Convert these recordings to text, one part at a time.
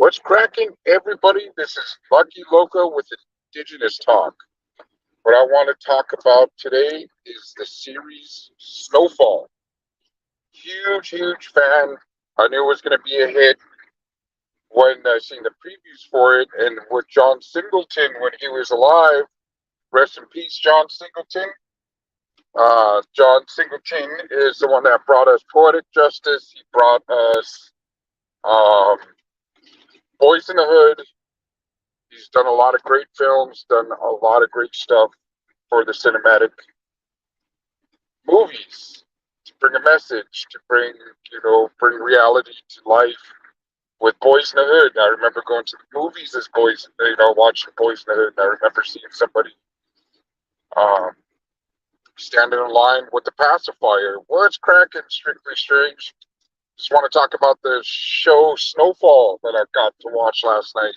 What's cracking, everybody? This is Lucky Loco with Indigenous Talk. What I want to talk about today is the series Snowfall. Huge, huge fan. I knew it was going to be a hit when I seen the previews for it, and with John Singleton when he was alive. Rest in peace, John Singleton. John Singleton is the one that brought us Poetic Justice. He brought us um, Boys in the Hood. He's done a lot of great films, done a lot of great stuff for the cinematic movies to bring a message, to bring reality to life with Boys in the Hood. I remember going to the movies as boys, watching Boys in the Hood. And I remember seeing somebody um, standing in line with the pacifier. What's cracking, Strictly Strange? Just want to talk about the show Snowfall that I got to watch last night.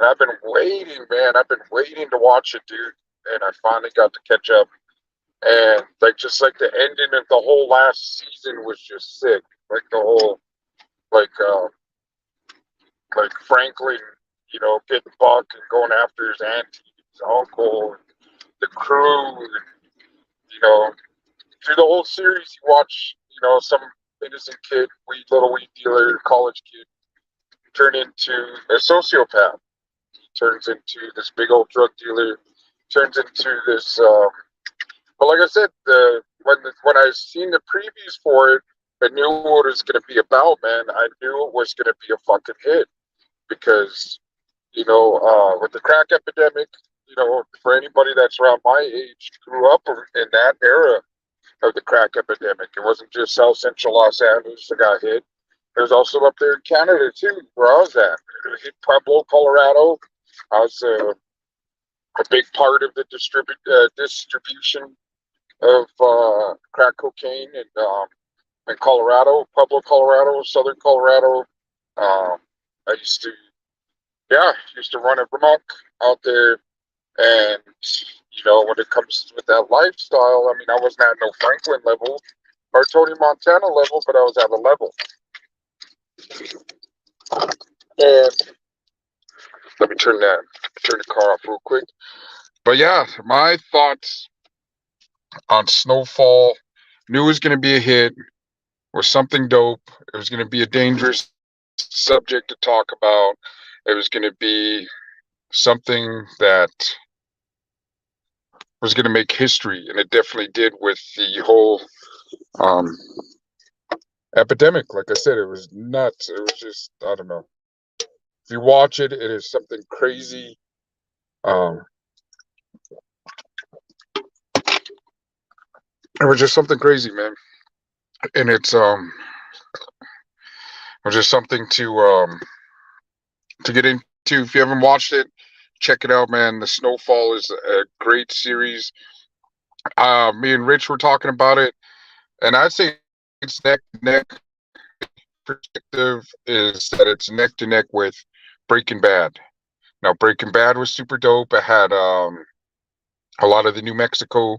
And I've been waiting, man. I've been waiting to watch it, dude. And I finally got to catch up. And just like the ending of the whole last season was just sick. Like the whole, like like Franklin, getting Buck and going after his auntie, his uncle, and the crew, and through the whole series, you watch, some innocent kid, little weed dealer, college kid, turn into a sociopath. He turns into this big old drug dealer. Turns into this. But like I said, when I seen the previews for it, I knew what it was going to be about. Man, I knew it was going to be a fucking hit because with the crack epidemic, for anybody that's around my age, grew up in that era of the crack epidemic. It wasn't just South Central Los Angeles that got hit. It was also up there in Canada too, where I was at. It hit Pueblo, Colorado. I was a big part of the distribution of crack cocaine in Colorado, Pueblo, Colorado, Southern Colorado. I used to run a remote out there, and when it comes with that lifestyle, I mean, I wasn't at no Franklin level or Tony Montana level, but I was at a level. And let me turn the car off real quick. But yeah, my thoughts on Snowfall. Knew it was going to be a hit. Was something dope. It was going to be a dangerous subject to talk about. It was going to be something that was going to make history, and it definitely did with the whole epidemic. Like I said, it was nuts. It was just, I don't know. If you watch it, it is something crazy. It was just something crazy, man. And it was just something to get into. If you haven't watched it, check it out, man. The Snowfall is a great series. Me and Rich were talking about it, and I'd say it's neck to neck. Perspective is that it's neck to neck with Breaking Bad. Now, Breaking Bad was super dope. It had a lot of the New Mexico,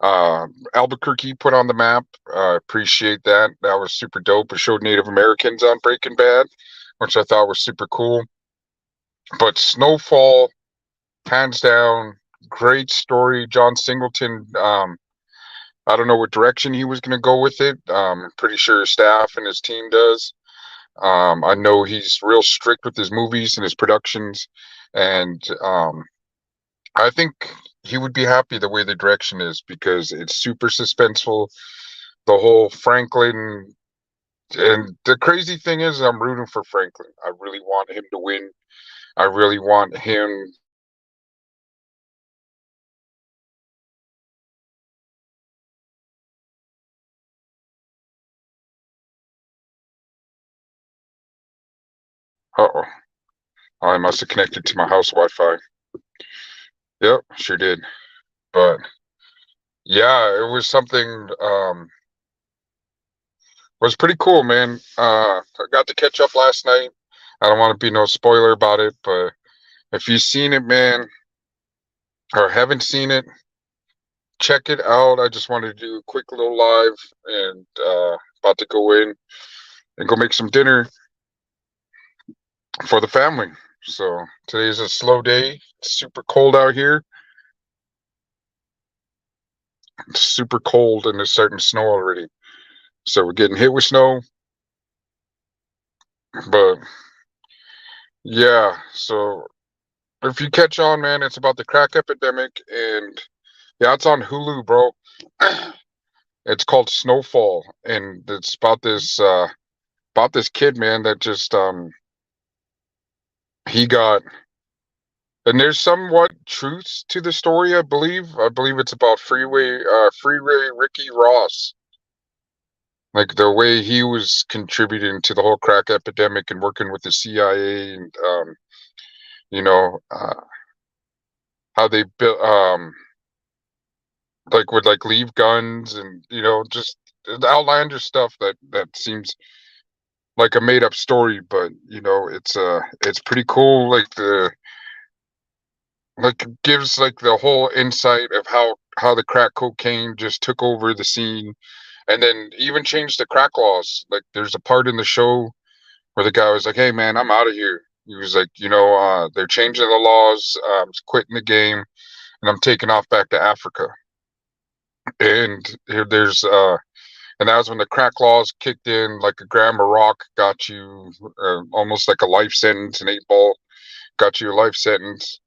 Albuquerque put on the map. Appreciate that. That was super dope. It showed Native Americans on Breaking Bad, which I thought was super cool. But Snowfall, hands down, great story. John Singleton, I don't know what direction he was going to go with it. Pretty sure his staff and his team does. I know he's real strict with his movies and his productions, and I think he would be happy the way the direction is because it's super suspenseful. The whole Franklin, and the crazy thing is, I'm rooting for Franklin. I really want him to win. I really want him. Uh-oh. I must have connected to my house Wi-Fi. Yep, sure did. But yeah, it was something was pretty cool, man. I got to catch up last night. I don't want to be no spoiler about it, but if you've seen it, man, or haven't seen it, check it out. I just wanted to do a quick little live and about to go in and go make some dinner. for the family. So today's a slow day. It's super cold out here. It's super cold and it's starting to snow already. So we're getting hit with snow. But yeah, so if you catch on, man, it's about the crack epidemic, and yeah, it's on Hulu, bro. It's called Snowfall, and it's about this kid, man, that just he got, and there's somewhat truths to the story, I believe. I believe it's about Freeway Ricky Ross, like the way he was contributing to the whole crack epidemic and working with the CIA, and you know, how they built like would like leave guns, and just the outlandish stuff that seems like a made up story, but it's pretty cool. Like gives like the whole insight of how the crack cocaine just took over the scene, and then even changed the crack laws. Like there's a part in the show where the guy was like, "Hey man, I'm out of here." He was like, they're changing the laws. I'm quitting the game, and I'm taking off back to Africa. And here there's and that was when the crack laws kicked in. Like a gram of rock got you almost like a life sentence. An 8 ball got you a life sentence.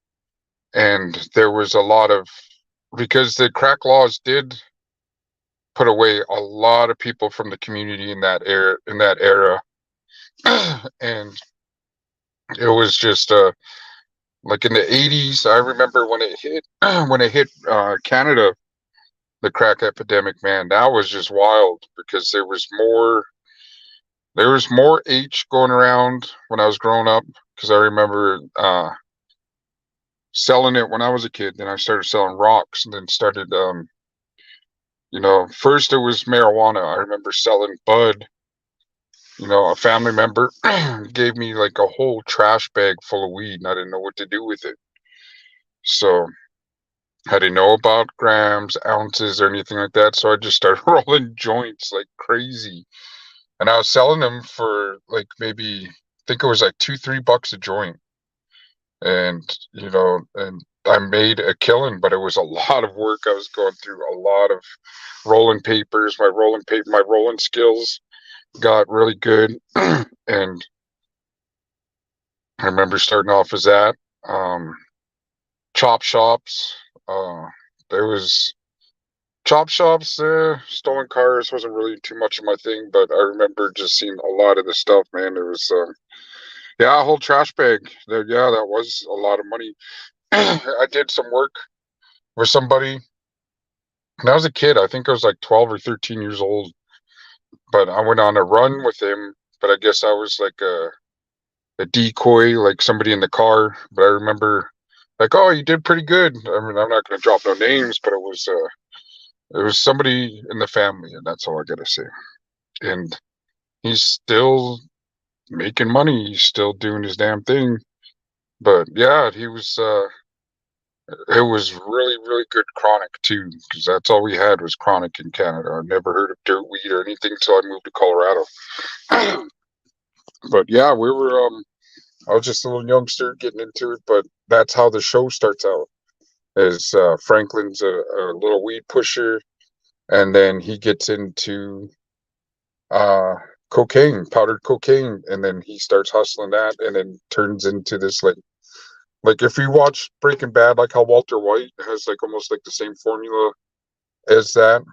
And there was a lot of, because the crack laws did put away a lot of people from the community in that era. And it was just like in the 80s. I remember when it hit when it hit Canada, the crack epidemic, man, that was just wild because there was more H going around when I was growing up, because I remember selling it when I was a kid. Then I started selling rocks, and then started, first it was marijuana. I remember selling bud. A family member gave me like a whole trash bag full of weed, and I didn't know what to do with it. So I didn't know about grams, ounces, or anything like that. So I just started rolling joints like crazy. And I was selling them for like maybe, I think it was like $2-3 a joint. And I made a killing, but it was a lot of work. I was going through a lot of rolling papers. My rolling skills got really good. And I remember starting off as that. Chop shops. Uh, there was chop shops. Stolen cars wasn't really too much of my thing, but I remember just seeing a lot of the stuff, man. It was, yeah, a whole trash bag. Yeah, that was a lot of money. I did some work with somebody when I was a kid. I think I was like 12 or 13 years old, but I went on a run with him. But I guess I was like a decoy, like somebody in the car. But I remember, like, oh, you did pretty good. I mean, I'm not going to drop no names, but it was somebody in the family, and that's all I got to say. And he's still making money. He's still doing his damn thing. But yeah, he was. It was really, really good chronic too, because that's all we had was chronic in Canada. I never heard of dirt weed or anything until I moved to Colorado. But yeah, we were. I was just a little youngster getting into it, but that's how the show starts out. Is Franklin's a little weed pusher, and then he gets into uh, cocaine, powdered cocaine, and then he starts hustling that, and then turns into this like if you watch Breaking Bad, like how Walter White has like almost like the same formula as that,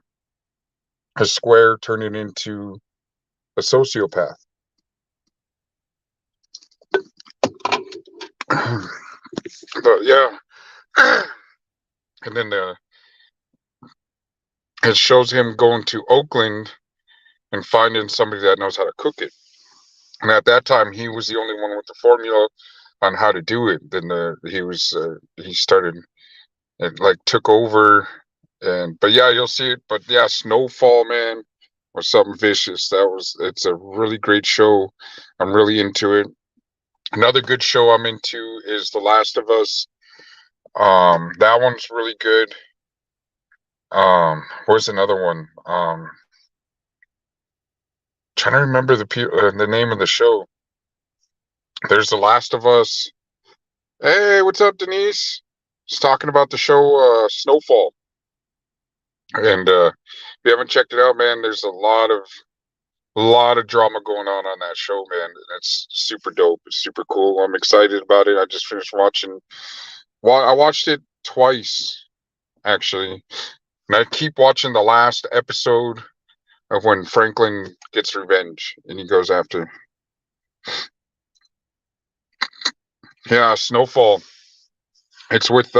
a square turning into a sociopath. But yeah, and then it shows him going to Oakland and finding somebody that knows how to cook it. And at that time, he was the only one with the formula on how to do it. Then he started, it like took over. And but yeah, you'll see it. But yeah, Snowfall, man, was something vicious. It's a really great show. I'm really into it. Another good show I'm into is The Last of Us. That one's really good. Where's another one? Trying to remember the name of the show. There's The Last of Us. Hey, what's up, Denise? Just talking about the show Snowfall. And if you haven't checked it out, man, there's a lot of drama going on that show, man. It's super dope. It's super cool. I'm excited about it. I just finished watching. Well, I watched it twice actually, and I keep watching the last episode of when Franklin gets revenge and he goes after. Yeah, Snowfall. It's with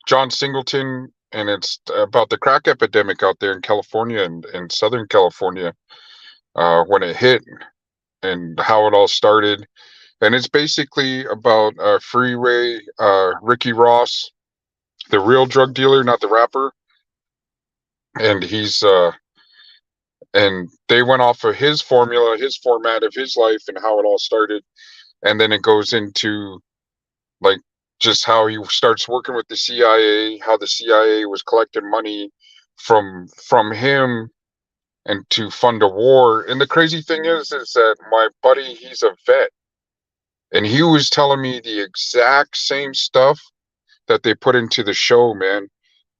John Singleton, and it's about the crack epidemic out there in California and in Southern California when it hit and how it all started. And it's basically about Freeway, Ricky Ross, the real drug dealer, not the rapper. And and they went off of his formula, his format of his life and how it all started. And then it goes into like just how he starts working with the CIA, how the CIA was collecting money from him and to fund a war. And the crazy thing is that my buddy, he's a vet, and he was telling me the exact same stuff that they put into the show, man.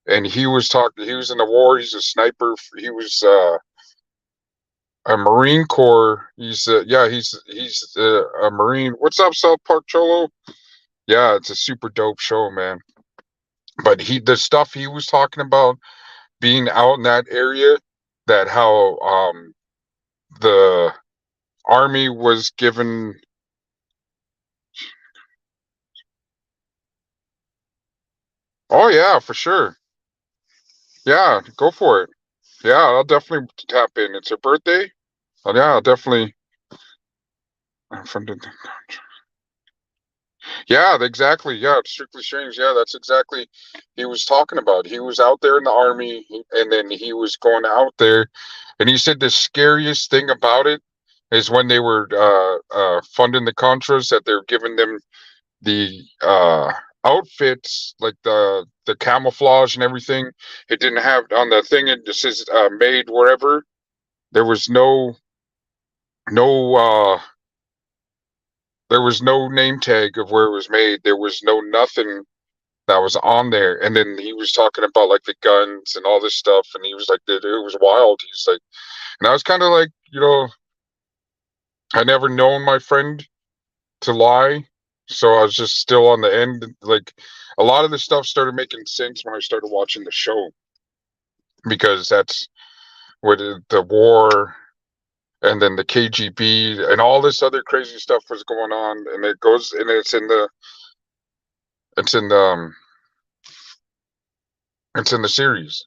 And he was talking. He was in the war. He's a sniper. He was a Marine Corps. He's a Marine. What's up, South Park Cholo? Yeah, it's a super dope show, man. But the stuff he was talking about being out in that area, that how the army was given. Oh yeah, for sure. Yeah, go for it. Yeah, I'll definitely tap in. It's her birthday. Oh, yeah, I'll definitely. From the, yeah, exactly. Yeah, it's Strictly Strange. Yeah, that's exactly he was talking about. He was out there in the army, and then he was going out there, and he said the scariest thing about it is when they were funding the Contras, that they're giving them the outfits, like the camouflage and everything. It didn't have on the thing. It just says made wherever. There was no there was no name tag of where it was made. There was no nothing that was on there. And then he was talking about like the guns and all this stuff, and he was like, it was wild. He's like, and I was kind of like, I never known my friend to lie, so I was just still on the end. Like a lot of the stuff started making sense when I started watching the show, because that's what the war and then the KGB and all this other crazy stuff was going on, and it goes and it's in the it's in the series.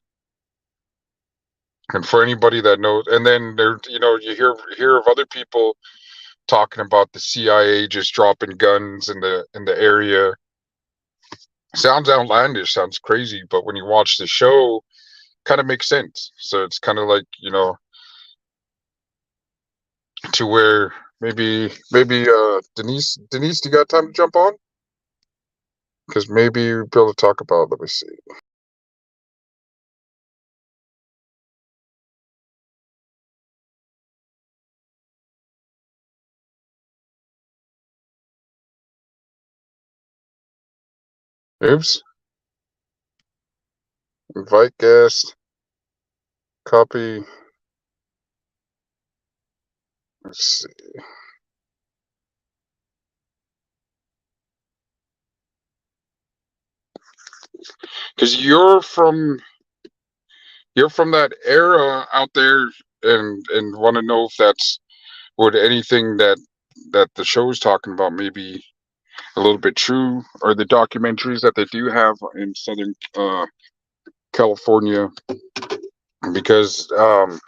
And for anybody that knows, and then there, you hear of other people talking about the CIA just dropping guns in the area. Sounds outlandish, sounds crazy, but when you watch the show, kind of makes sense. So it's kind of like, to where maybe Denise, do you got time to jump on? Because maybe you'll be able to talk about. Let me see. Oops. Invite guest. Copy. Let's see. Because you're from that era out there, and want to know if that's would anything that the show is talking about maybe a little bit true, or the documentaries that they do have in Southern California. Because on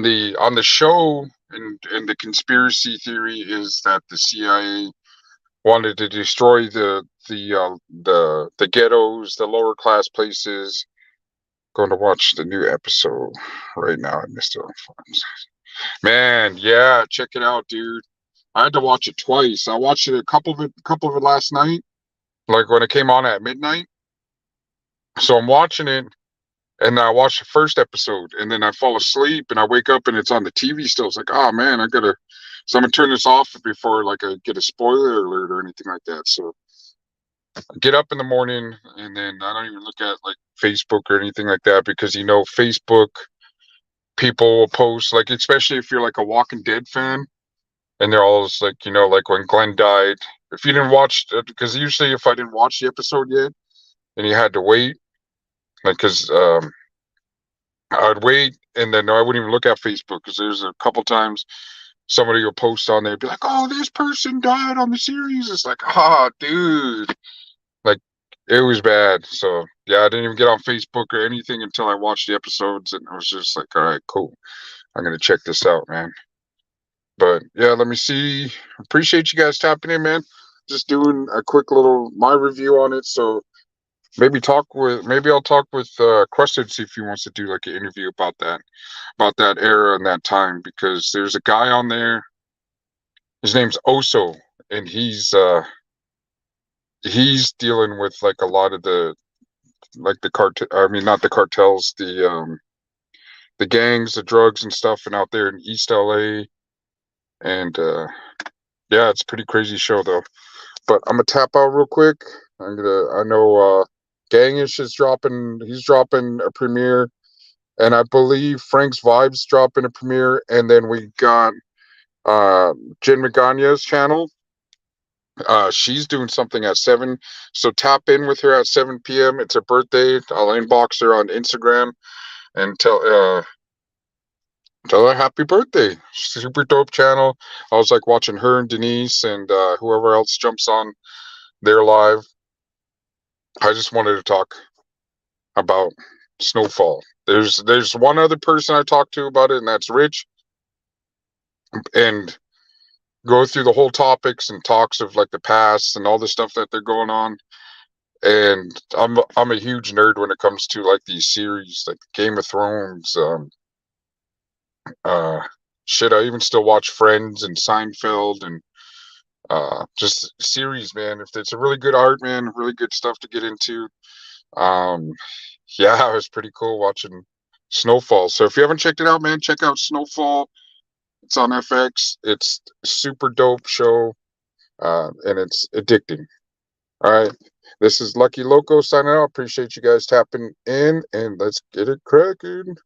the show, and the conspiracy theory is that the CIA wanted to destroy the ghettos, the lower class places. Going to watch the new episode right now. I missed it on Farms. Man, yeah, check it out, dude. I had to watch it twice. I watched it a couple of it last night, like when it came on at midnight. So I'm watching it, and I watched the first episode, and then I fall asleep, and I wake up, and it's on the TV still. It's like, oh man, I gotta So I'm gonna turn this off before like I get a spoiler alert or anything like that. So I get up in the morning and then I don't even look at like Facebook or anything like that because Facebook people will post like, especially if you're like a Walking Dead fan, and they're always like, like when Glenn died. If you didn't watch, because usually if I didn't watch the episode yet, and you had to wait, like, because I'd wait, and then I wouldn't even look at Facebook because there's a couple times somebody will post on there, be like, "Oh, this person died on the series." It's like, ah, dude, like it was bad. So yeah, I didn't even get on Facebook or anything until I watched the episodes, and I was just like, all right, cool, I'm gonna check this out, man. But yeah, let me see. Appreciate you guys tapping in, man. Just doing a quick little my review on it. So maybe I'll talk with Quested, see if he wants to do like an interview about that era and that time, because there's a guy on there. His name's Oso, and he's dealing with like a lot of the cartel. I mean, not the cartels, the gangs, the drugs and stuff, and out there in East LA. And yeah, it's a pretty crazy show though. But I'm gonna tap out real quick. I know Gangish is dropping. He's dropping a premiere, and I believe Frank's Vibes dropping a premiere, and then we got Jen Magana's channel. She's doing something at 7, so tap in with her at 7 p.m. It's her birthday. I'll inbox her on Instagram and tell her happy birthday. Super dope channel. I was like watching her and Denise and whoever else jumps on their live. I just wanted to talk about Snowfall. There's one other person I talked to about it, and that's Rich, and go through the whole topics and talks of like the past and all the stuff that they're going on. And I'm a huge nerd when it comes to like these series, like Game of Thrones. Uh, Shit, I even still watch Friends and Seinfeld and just series, man. If it's a really good art, man, really good stuff to get into. Um, yeah, it was pretty cool watching Snowfall. So if you haven't checked it out, man, check out Snowfall. It's on FX. It's a super dope show, and it's addicting. All right. This is Lucky Loco signing out. Appreciate you guys tapping in, and let's get it cracking.